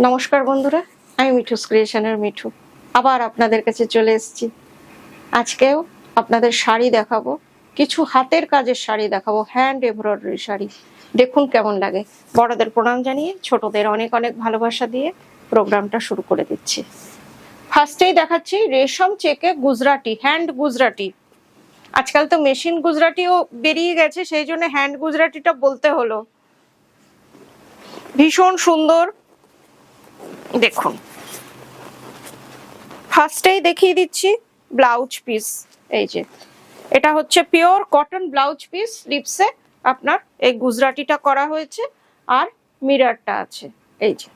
নমস্কার বন্ধুরা, আমি মিঠুস ক্রিয়েশনের মিঠু আবার আপনাদের কাছে চলে এসেছি। আজকেও আপনাদের শাড়ি দেখাবো, কিছু হাতের কাজের শাড়ি দেখাবো, হ্যান্ড এমব্রয়ডারি শাড়ি। দেখুন কেমন লাগে। বড়দের প্রণাম জানিয়ে ছোটদের অনেক অনেক ভালোবাসা দিয়ে প্রোগ্রামটা শুরু করে দিচ্ছি। ফার্স্টেই দেখাচ্ছি রেশম চেকে গুজরাটি, হ্যান্ড গুজরাটি। আজকাল তো মেশিন গুজরাটিও বেরিয়ে গেছে, সেই জন্য হ্যান্ড গুজরাটিটা বলতে হলো। ভীষণ সুন্দর। দেখুন, ফার্স্টেই দেখিয়ে দিচ্ছি ব্লাউজ পিস। এই যে এটা হচ্ছে পিওর কটন ব্লাউজ পিস, লিপসে আপনার এই গুজরাটিটা করা হয়েছে আর মিররটা আছে। এই যে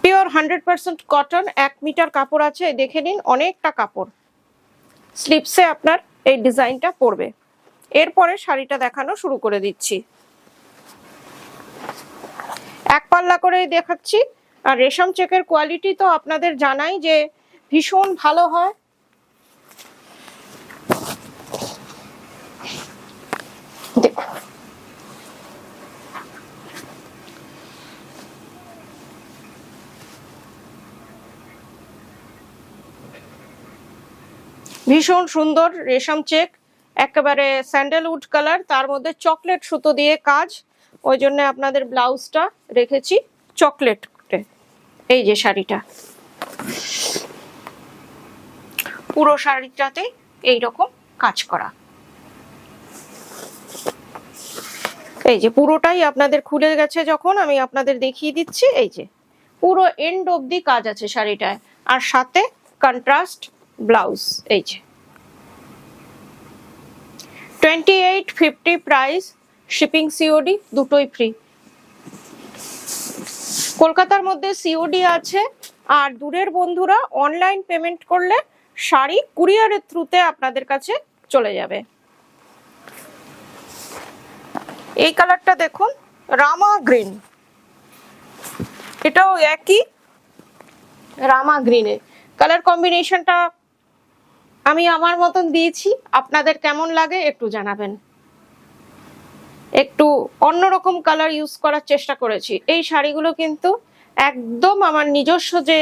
পিওর 100% কটন, 1 মিটার কাপড় আছে, দেখে নিন অনেকটা কাপড়। স্লিপসে আপনার এই ডিজাইনটা পড়বে। এরপরে শাড়িটা দেখানো শুরু করে দিচ্ছি। এক পাল্লা করে দেখাচ্ছি। আর রেশম চেকের কোয়ালিটি তো আপনাদের জানাই যে ভীষণ ভালো হয়। দেখুন, ভীষণ সুন্দর রেশম চেক, একেবারে স্যান্ডেলউড কালার, তার মধ্যে চকলেট সুতো দিয়ে কাজ। ওই জন্য আপনাদের ব্লাউজটা রেখেছি চকলেট। এই যে শাড়িটা, পুরো শাড়িটাতে এইরকম কাজ করা। এই যে পুরোটাই আপনাদের খুলে গেছে, যখন আমি আপনাদের দেখিয়ে দিচ্ছি। এই যে পুরো এন্ড অবধি কাজ আছে শাড়িটায়, আর সাথে কন্ট্রাস্ট ব্লাউজ। এই যে 2850 প্রাইস, শিপিং সিওডি দুটোই ফ্রি। কলকাতার মধ্যে সিওডি আছে, আর দূরের বন্ধুরা অনলাইন পেমেন্ট করলে শাড়ি কুরিয়ারের থ্রুতে আপনাদের কাছে চলে যাবে। এই কালারটা দেখুন, রামা গ্রিন, এটাও একই রামা গ্রিনে। কালার কম্বিনেশনটা আমি আমার মতন দিয়েছি, আপনাদের কেমন লাগে একটু জানাবেন। একটু অন্যরকম কালার ইউজ করার চেষ্টা করেছি। এই শাড়িগুলো কিন্তু একদম আমার নিজস্ব যে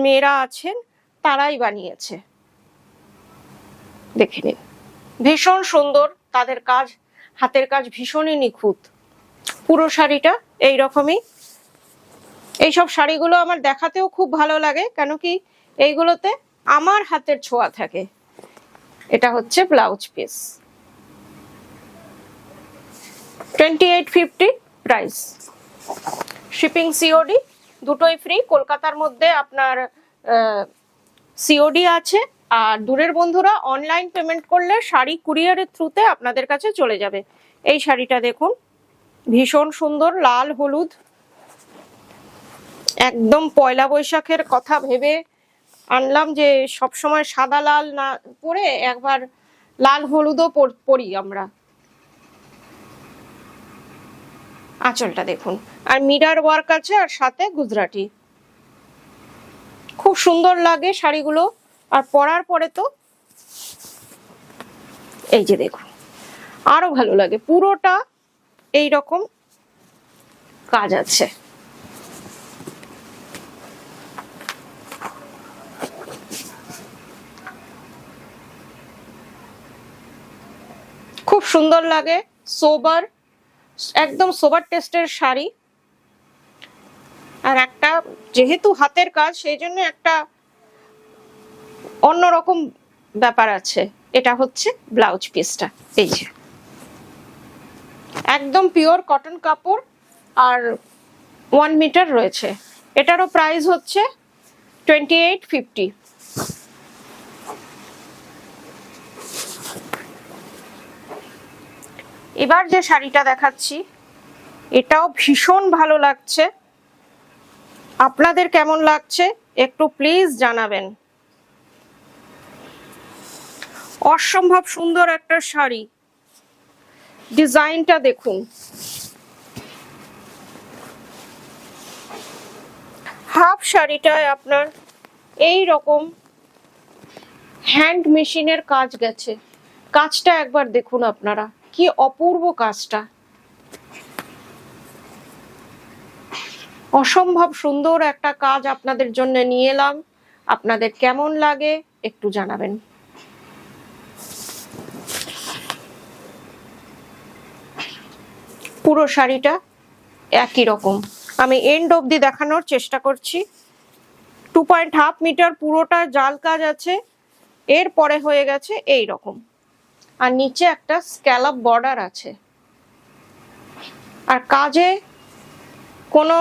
মেয়েরা আছেন তারাই বানিয়েছে। দেখে নিন, ভীষণ সুন্দর তাদের কাজ, হাতের কাজ ভীষণই নিখুঁত। পুরো শাড়িটা এই রকমই। এইসব শাড়িগুলো আমার দেখাতেও খুব ভালো লাগে, কেন কি এইগুলোতে আমার হাতের ছোঁয়া থাকে। এটা হচ্ছে blouse piece, 2850 price, shipping COD দুটোই ফ্রি। কলকাতার মধ্যে আপনার সিওডি আছে, আর দূরের বন্ধুরা অনলাইন পেমেন্ট করলে শাড়ি কুরিয়ারের থ্রুতে আপনাদের কাছে চলে যাবে। এই শাড়িটা দেখুন, ভীষণ সুন্দর, লাল হলুদ। একদম পয়লা বৈশাখের কথা ভেবে আনলাম যে সবসময় সাদা লাল না পরে একবার লাল হলুদও পরি আমরা। আঁচলটা দেখুন, আর মিরার ওয়ার্ক আছে, আর সাথে গুজরাটি। খুব সুন্দর লাগে শাড়িগুলো, আর পরার পরে তো এই যে দেখুন আরো ভালো লাগে। পুরোটা এই রকম কাজ আছে। খুব সুন্দর লাগে, সোবার, একদম সোবার টেস্টের শাড়ি। আর একটা যেহেতু হাতের কাজ, সেই জন্য একটা অন্যরকম ব্যাপার আছে। এটা হচ্ছে ব্লাউজ পিসটা। এই যে একদম পিওর কটন কাপড়, আর 1 মিটার রয়েছে। এটারও প্রাইস হচ্ছে 2850। এবার যে শাড়িটা দেখাচ্ছি এটাও ভীষণ ভালো লাগছে। আপনাদের কেমন লাগছে একটু প্লিজ জানাবেন। অসম্ভব সুন্দর একটা শাড়ি, ডিজাইনটা দেখুন। হাফ শাড়িটায় আপনার এই রকম হ্যান্ড মেশিনের কাজ গেছে। কাজটা একবার দেখুন আপনারা, কি অপূর্ব কাজটা। অসম্ভব সুন্দর একটা কাজ আপনাদের জন্য নিয়ে এলাম। আপনাদের কেমন লাগে একটু জানাবেন। পুরো শাড়িটা একই রকম, আমি এন্ড অবধি দেখানোর চেষ্টা করছি। 2.5 মিটার পুরোটা জাল কাজ আছে, এরপরে হয়ে গেছে এই রকম, আর নিচে একটা স্ক্যালপ বর্ডার আছে। আর কাজে কোনো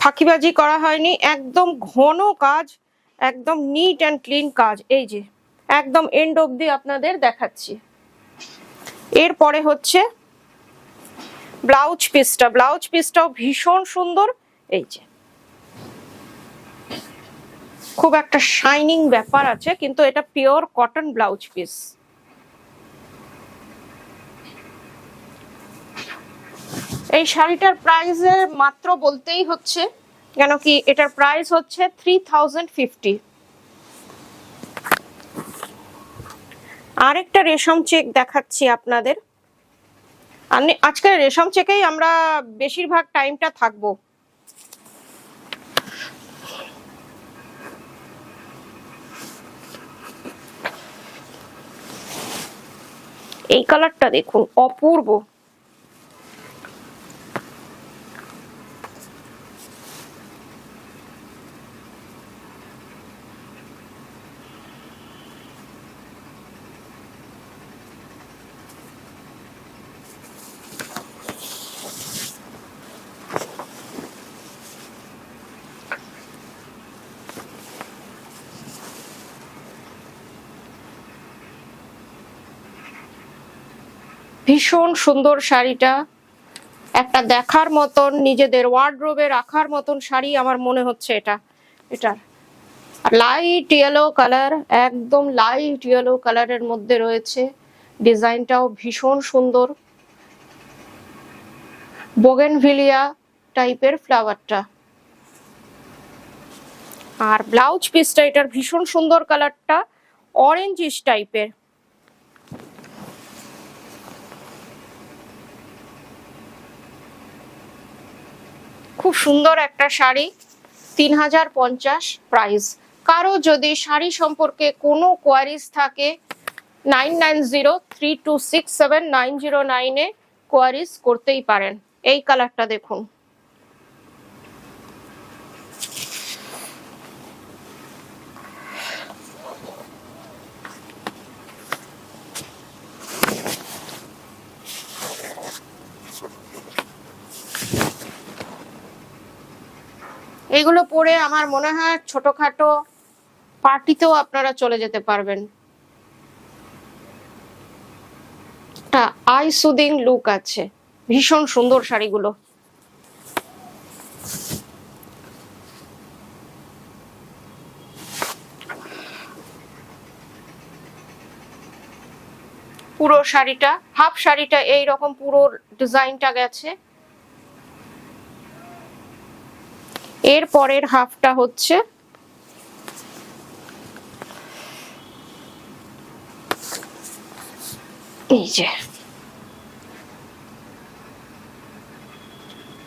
ফাঁকিবাজি করা হয়নি, একদম ঘন কাজ, একদম নিট অ্যান্ড ক্লিন কাজ। এই যে একদম এন্ড অবধি আপনাদের দেখাচ্ছি। এরপরে হচ্ছে ব্লাউজ পিসটা, ব্লাউজ পিসটাও ভীষণ সুন্দর। এই যে খুব একটা শাইনিং ব্যাপার আছে, কিন্তু এটা পিওর কটন ব্লাউজ পিস। এই শাড়িটার প্রাইস মাত্র বলতেই হচ্ছে, কেন কি এটার প্রাইস হচ্ছে 3050। আরেকটা রেশম চেক দেখাচ্ছি আপনাদের। আজকে রেশম চেকেই আমরা বেশিরভাগ টাইমটা থাকবো। এই কালারটা দেখুন, অপূর্ব। ভীষণ সুন্দর শাড়িটা, একটা দেখার মতন, নিজেদের ওয়ার্ডরোবে রাখার মতন শাড়ি আমার মনে হচ্ছে এটা। এটার লাইট ইয়েলো কালার, একদম লাইট ইয়েলো কালারের মধ্যে রয়েছে। ডিজাইনটাও ভীষণ সুন্দর, বোগেনভিলিয়া টাইপের ফ্লাওয়ারটা। আর ব্লাউজ পিসটা এটার ভীষণ সুন্দর, কালারটা অরেঞ্জিশ টাইপের। খুব সুন্দর একটা শাড়ি, 3050 প্রাইস। কারো যদি শাড়ি সম্পর্কে কোনো কোয়ারিজ থাকে 9903267909 কোয়ারিজ করতেই পারেন। এই কালারটা দেখুন, এগুলো পরে আমার মনে হয় ছোটখাটো পার্টিতেও আপনারা চলে যেতে পারবেন। একটা আই সুদিং লুক আছে, ভীষণ সুন্দর শাড়িগুলো। পুরো শাড়িটা, হাফ শাড়িটা এইরকম পুরো ডিজাইনটা গেছে। এর পরের হাফটা হচ্ছে এই যে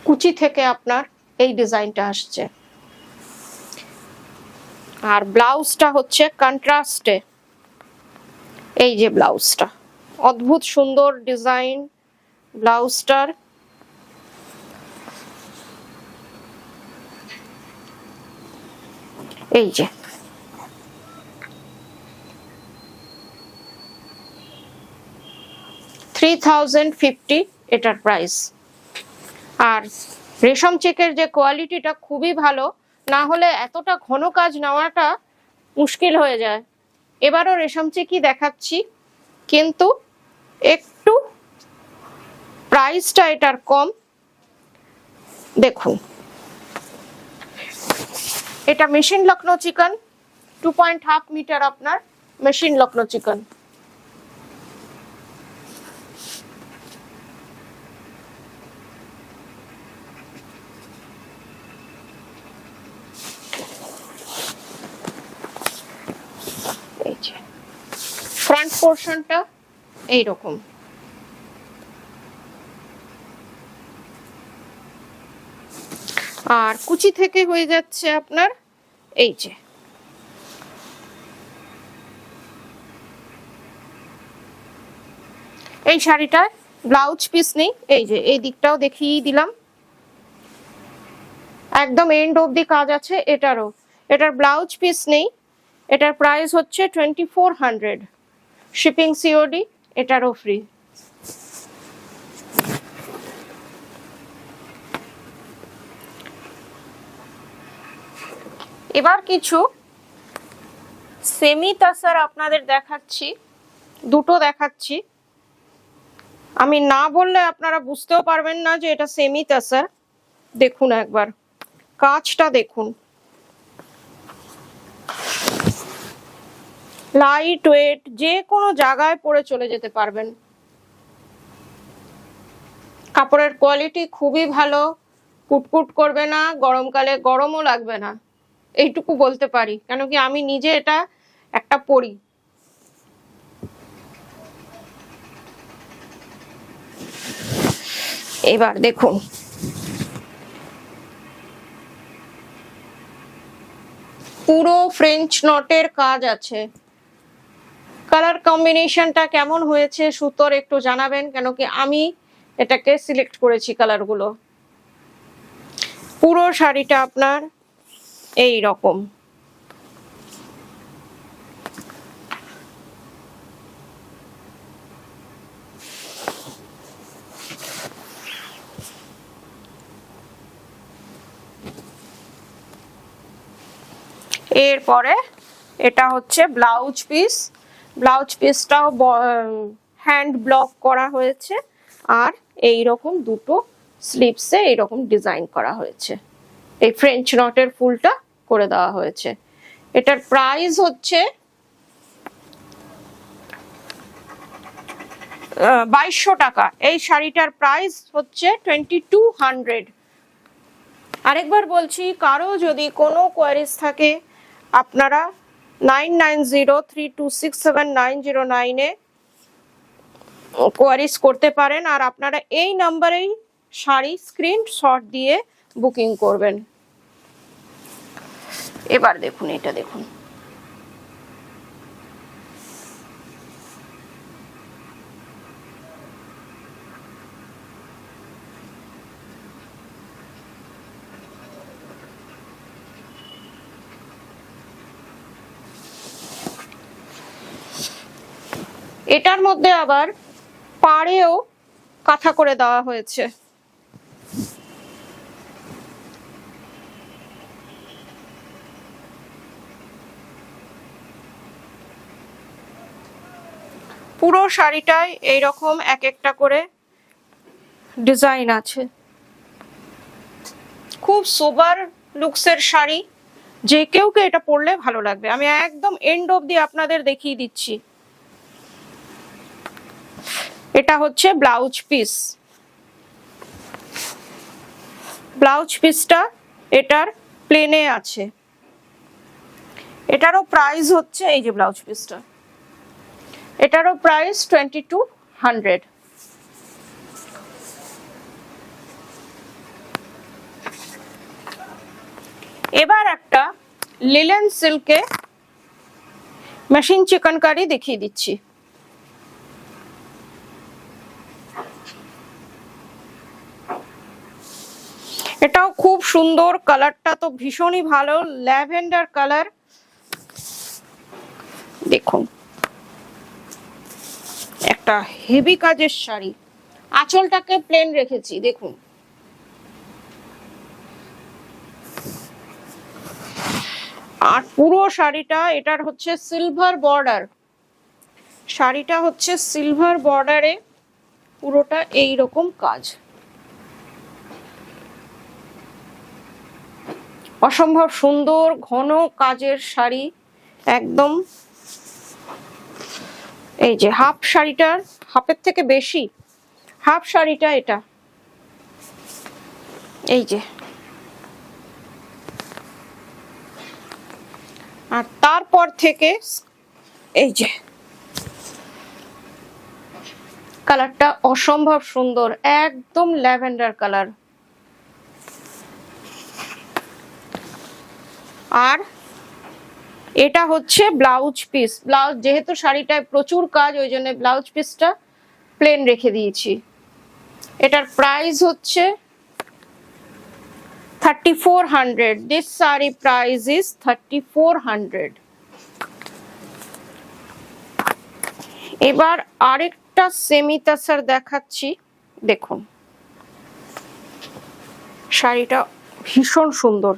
কুচি থেকে আপনার এই ডিজাইনটা আসছে। আর ব্লাউজটা হচ্ছে কন্ট্রাস্টে। এই যে ব্লাউজটা, অদ্ভুত সুন্দর ডিজাইন ব্লাউজটার। এই যে 3050 এটার প্রাইস। আর রেশম চেকের যে কোয়ালিটিটা খুবই ভালো, না হলে এতটা ঘন কাজ নেওয়াটা মুশকিল হয়ে যায়। এবারও রেশম চেকই দেখাচ্ছি, কিন্তু একটু প্রাইসটা এটার কম। দেখুন, এটা মেশিন লখনৌ চিকন, 2.5 মিটার আপনার মেশিন লখনৌ চিকন। ফ্রন্ট পোর্শনটা এইরকম, আর কুচি থেকে হয়ে যাচ্ছে আপনার এই যে এই শাড়িটায় ব্লাউজ পিস নেই, এই যে এই দিকটাও দেখিয়ে দিলাম, একদম এন্ড অবধি কাজ আছে। এটার ব্লাউজ পিস নেই। এটার প্রাইস হচ্ছে 2400, শিপিং সিওডি, এটারও ফ্রি। এবার কিছু সেমি তাসার আপনাদের দেখাচ্ছি, দুটো দেখাচ্ছি। আমি না বললে আপনারা বুঝতেও পারবেন না যে এটা সেমি তাসার। দেখুন একবার কাজটা দেখুন, লাইট ওয়েট, যে কোনো জায়গায় পরে চলে যেতে পারবেন। কাপড়ের কোয়ালিটি খুবই ভালো, কুটকুট করবে না, গরমকালে গরমও লাগবে না, এইটুকু বলতে পারি, কেন কি আমি নিজে এটা একটা পরি। এবার দেখুন পুরো ফ্রেঞ্চ নটের কাজ আছে। কালার কম্বিনেশনটা কেমন হয়েছে সুতোর একটু জানাবেন, কেন কি আমি এটাকে সিলেক্ট করেছি কালারগুলো। পুরো শাড়িটা আপনার এই রকম। এরপরে এটা হচ্ছে ব্লাউজ পিস। ব্লাউজ পিসটাও হ্যান্ড ব্লক করা হয়েছে, আর এই রকম দুটো স্লিভসে এইরকম ডিজাইন করা হয়েছে, এই ফ্রেঞ্চ নটের ফুলটা করে দেওয়া হয়েছে। এটার প্রাইস হচ্ছে 2200 টাকা। এই শাড়িটার প্রাইস হচ্ছে 2200। আরেকবার বলছি, কারো যদি কোনো কোয়ারিজ থাকে আপনারা 9903267909 কোয়ারিজ করতে পারেন, আর আপনারা এই নাম্বারেই শাড়ি স্ক্রিনশট দিয়ে বুকিং করবেন। এবার দেখুন এটা দেখুন, এটার মধ্যে আবার পাড়েও কাঁথা করে দেওয়া হয়েছে। পুরো শাড়িটায় এইরকম এক একটা করে ডিজাইন আছে। খুব সোবার লুকসের শাড়ি, যে কেউ এটা পরলে ভালো লাগবে। আমি একদম এন্ড অবধি আপনাদের দেখিয়ে দিচ্ছি। এটা হচ্ছে ব্লাউজ পিস। ব্লাউজ পিসটা এটার প্লেনে আছে। এটারও প্রাইস হচ্ছে, এই যে ব্লাউজ পিসটা, এটারও প্রাইস 2200। এবার একটা লিলেন সিল্কে মেশিন চিকনকারি দেখিয়ে দিচ্ছি। এটাও খুব সুন্দর, কালারটা তো ভীষণই ভালো, ল্যাভেন্ডার কালার। দেখুন একটা হেভি কাজের শাড়ি, আঁচলটাকে প্লেন রেখেছি দেখুন। আর পুরো শাড়িটা, এটার হচ্ছে সিলভার বর্ডার, শাড়িটা হচ্ছে সিলভার বর্ডারে পুরোটা এই রকম কাজ। অসম্ভব সুন্দর ঘন কাজের শাড়ি একদম। এই যে হাফ শাড়িটার, হাফের থেকে বেশি হাফ শাড়িটা এটা, এই যে। আর তারপর থেকে এই যে কালারটা অসম্ভব সুন্দর, একদম ল্যাভেন্ডার কালার। আর এটা হচ্ছে ব্লাউজ পিস। ব্লাউজ যেহেতু শাড়িটায় প্রচুর কাজ, ওই জন্য ব্লাউজ পিসটা প্লেন রেখে দিয়েছি। এটার প্রাইস হচ্ছে 3400। This sari price is 3400। এবার আরেকটা সেমি তাসার দেখাচ্ছি, দেখুন শাড়িটা ভীষণ সুন্দর।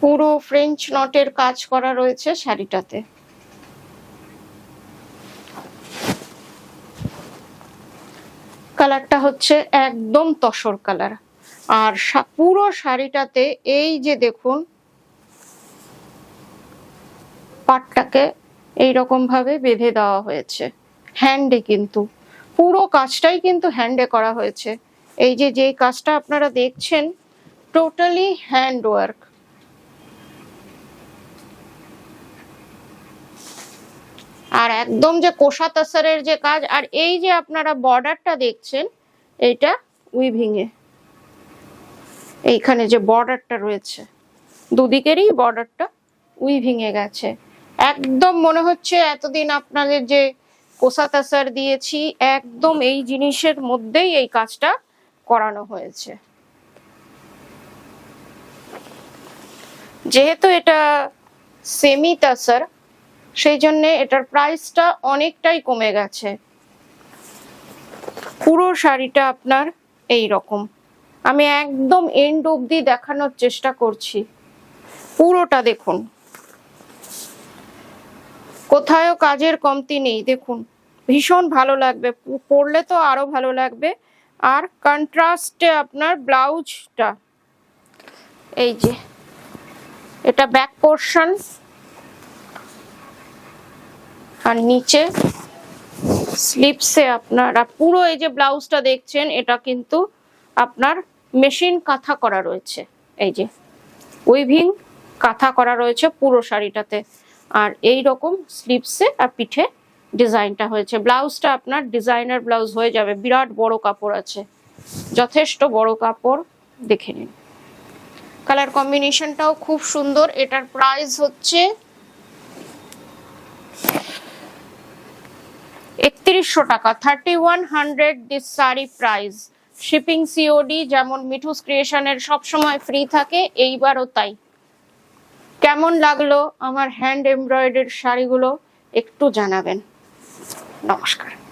পুরো ফ্রেঞ্চ নটের কাজ করা রয়েছে শাড়িটাতে। কালারটা হচ্ছে একদম তসর কালার। আর পুরো শাড়িটাতে এই যে দেখুন পাটটাকে এইরকম ভাবে বেঁধে দেওয়া হয়েছে হ্যান্ডে, কিন্তু পুরো কাজটাই কিন্তু হ্যান্ডে করা হয়েছে। এই যে যেই কাজটা আপনারা দেখছেন টোটালি হ্যান্ড ওয়ার্ক। আর একদম যে কোষা তাসারের যে কাজ, আর এই যে আপনারা বর্ডারটা দেখছেন এইটা উইভিং এ, এইখানে যে বর্ডারটা রয়েছে দুদিকেরই বর্ডারটা উইভিং এ গেছে। একদম মনে হচ্ছে এতদিন আপনাদের যে কোষা তাসার দিয়েছি একদম এই জিনিসের মধ্যেই এই কাজটা করানো হয়েছে। যেহেতু এটা সেমি তাসার সেই জন্য এটার প্রাইসটা অনেকটাই কমে গেছে। পুরো শাড়িটা আপনার এই রকম, আমি একদম এন্ড অবধি দেখানোর চেষ্টা করছি। পুরোটা দেখুন, কোথাও কাজের কমতি নেই। দেখুন ভীষণ ভালো লাগবে, পরলে তো আরো ভালো লাগবে। আর কন্ট্রাস্টে আপনার ব্লাউজটা, এই যে এটা ব্যাক পোর্শন, আর নিচে স্লিপসে আপনারা পুরো এই যে ব্লাউজটা দেখছেন এটা কিন্তু আপনার মেশিন কাঁথা করা রয়েছে, এই যে উইভিং কাঁথা করা রয়েছে পুরো শাড়িটাতে। আর এই রকম স্লিপসে আর পিঠে ডিজাইনটা হয়েছে। ব্লাউজটা আপনার ডিজাইনার ব্লাউজ হয়ে যাবে, বিরাট বড় কাপড় আছে, যথেষ্ট বড় কাপড়। দেখে নিন কালার কম্বিনেশনটাও খুব সুন্দর। এটার প্রাইস হচ্ছে 3100 টাকা, 3100 this sari price. Shipping COD যেমন মিঠুস ক্রিয়েশনের সবসময় ফ্রি থাকে, এইবারও তাই। কেমন লাগলো আমার হ্যান্ড এমব্রয়ডারি শাড়িগুলো একটু জানাবেন। নমস্কার।